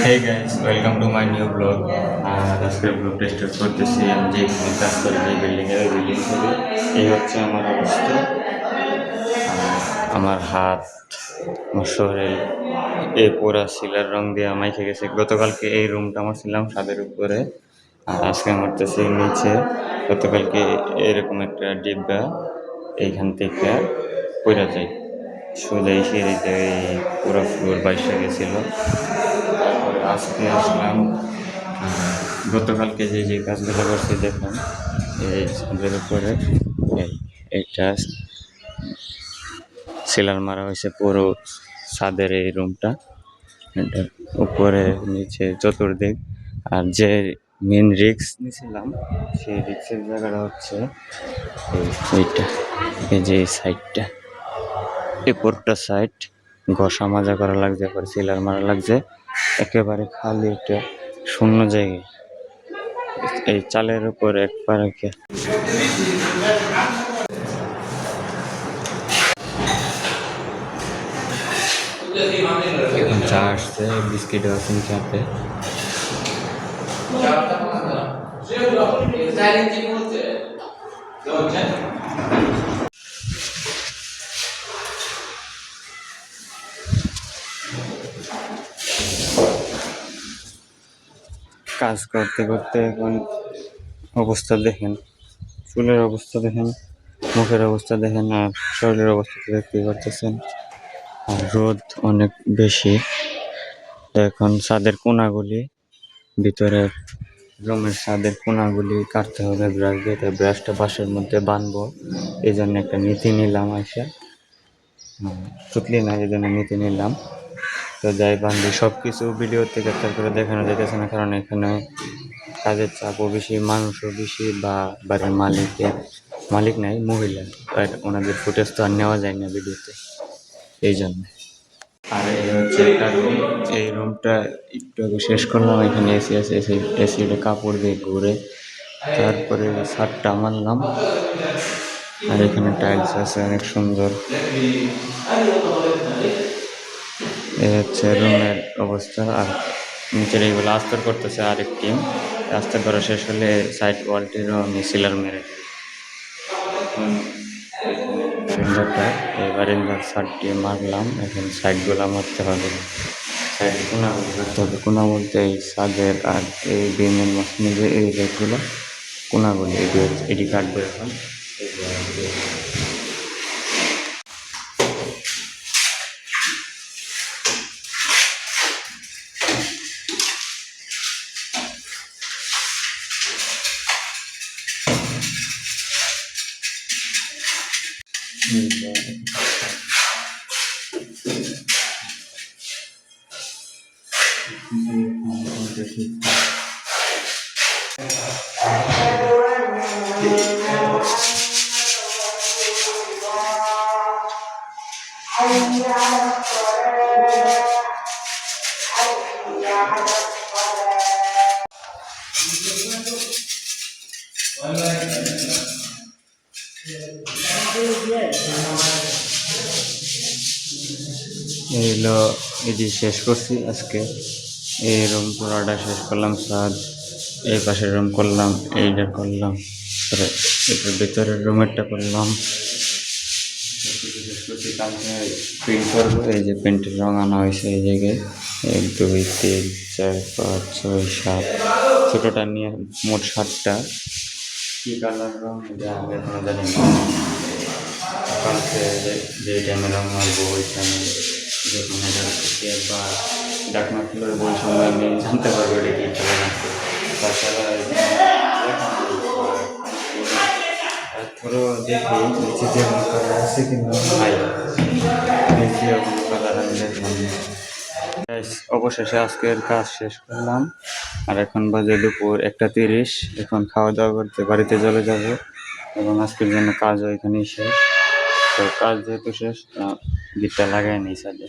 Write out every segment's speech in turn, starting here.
Hey guys, welcome to my new vlog. আজকের ব্লগটা start করতেছি আমি যেখানে কাজ করি যে বিল্ডিংয়ে ওই বিল্ডিং থেকে। এই হচ্ছে আমার অবস্থা। আমার হাত, আমার শরীর এই পুরা সিলার রং দিয়ে মাইখে গেছে। গতকালকে এই রুমটা আমার ছিলাম ছাদের উপরে, আর আজকে আমার কাছে নিচে। গতকালকে এরকম একটা ডিব্বা এইখান থেকে পড়ে যায়, সোজা সিঁড়িতে পুরো ফ্লোর বাইসে গেছিল। তারপরে আজকে আসলাম। গতকালকে যে কাজগুলো করছি দেখুন, এই ছাদের উপরে এইটা সিলার মারা হয়েছে পুরো ছাদের এই রুমটা, এটার উপরে নিচে চতুর্দিক। আর যে মেন রিক্স নিয়েছিলাম সেই রিক্সের জায়গাটা হচ্ছে এইটা, এই যে এই সাইডটা, এই পুরোটা সাইড ঘষা মাজা করা লাগছে, পরে সিলার মারা লাগছে। একেবারে খালি একটা শূন্য জায়গায় এই চালের উপর একবার রেখে এখন চা আসছে, বিস্কিট আছে চাতে। কাজ করতে করতে এখন অবস্থা দেখেন, চুলের অবস্থা দেখেন, মুখের অবস্থা দেখেন, আর শরীরের অবস্থা দেখতে পারতেছেন। আর রোদ অনেক বেশি। এখন ছাদের কোনাগুলি, ভিতরের রুমের ছাদের কোনাগুলি কাটতে হবে ব্রাশ দিয়ে। তাই ব্রাশটা বাঁশের মধ্যে বাঁধবো, এই জন্য একটা নীতি নিলাম। আসে চুটলি না, এই জন্য নীতি নিলাম। তো যাই বান্ধি সব কিছু ভিডিওতে ক্যাপচার করে দেখানো যেতেছে না, কারণ এখানে কাজের চাপও বেশি, মানুষও বেশি, বা বাড়ির মালিক নাই, মহিলা, ওনাদের ফুটেজ তো আর নেওয়া যায় না ভিডিওতে, এই জন্য। আর এই হচ্ছে একটা রুম, এই রুমটা একটু আগে শেষ করলাম। এখানে এসি আছে, এসিটা কাপড় দিয়ে ঘুরে তারপরে ছাদটা মারলাম। আর এখানে টাইলস আছে অনেক সুন্দর। এই হচ্ছে রুমের অবস্থা। আর নিচের এইগুলো আস্তর করতেছে আরেক টিম। আস্তর করা শেষ হলে সাইড ওয়ালটিরও আমি সিলার মেরে বারান্দাটা, এই বারান্দার সাইডটি মারলাম। এখন সাইডগুলো মারতে হবে, সাইড কোনাগুলো করতে হবে। কোনা বলতে এই ছাদের আর এই বিমের মাঝখানে যে এই জায়গাগুলো কোনাগুলি, এটি কাটবে এখন। এইগুলো এটি শেষ করছি আজকে। এই রুম পুরোটা শেষ করলাম, ছাদ এই পাশের রুম করলাম, এইটা করলাম, এটার ভিতরের রুমেরটা করলাম। পেন্ট করবো, এই যে পেন্টের রং আনা হয়েছে এই জায়গায় 1 2 3 4 5 6 7, ছোটোটা নিয়ে মোট 7টা। কী কালার রং এটা আমি এখনো জানি না। কালকে যে টাইমে রং মারবো ওই টাইমে যেখানে যাচ্ছে বা ডাকনা ফুলের বই সময় আমি জানতে পারবো এটা কী কালার আছে। তাছাড়া তারপরেও দেখি নিচে যে কোনো কালার আছে কিন্তু নাই, নিচে কোনো কালার আমি দেখলাম না। অবশেষে আজকের কাজ শেষ করলাম। আর এখন বাজে দুপুর 1:30। এখন খাওয়া দাওয়া করতে বাড়িতে চলে যাব, এবং আজকের জন্য কাজও এখানেই শেষ। তো কাজ যেহেতু শেষ, গিটটা লাগাই নেই ছাদে।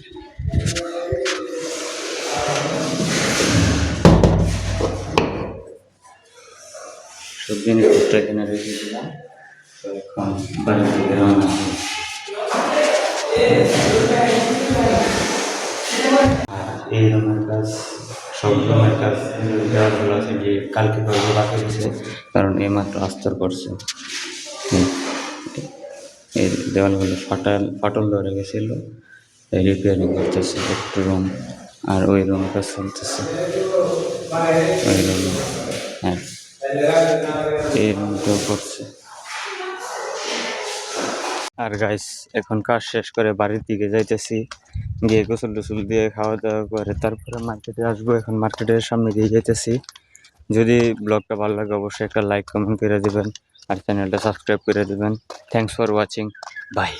সব জিনিসপত্র এখানে রেখে দিলাম। তো এখন বাড়ি থেকে রওনা হই। আর এই রকমের কাজ সব রুমের কাজ দেওয়ালগুলো আছে যে কালকে করবে বাকি আছে, কারণ এইমাত্র আস্তর করছে। এই দেওয়ালগুলো ফাটল ধরে গেছিলো, রিপেয়ারিং করতেছে একটু রুম, আর ওই রুম কাজ চলতেছে, ওই রুম, হ্যাঁ এই রুমটাও করছে। আর গাইস এখন কাজ শেষ করে বাড়ির দিকে যাইতেছি, গিয়ে গোসল টোসল দিয়ে খাওয়া দাওয়া করে তারপরে মার্কেটে আসবো। এখন মার্কেটের সামনে দিয়ে যাইতেছি। যদি ব্লগটা ভালো লাগে অবশ্যই একটা লাইক কমেন্ট করে দেবেন আর চ্যানেলটা সাবস্ক্রাইব করে দেবেন। Thanks for watching, by.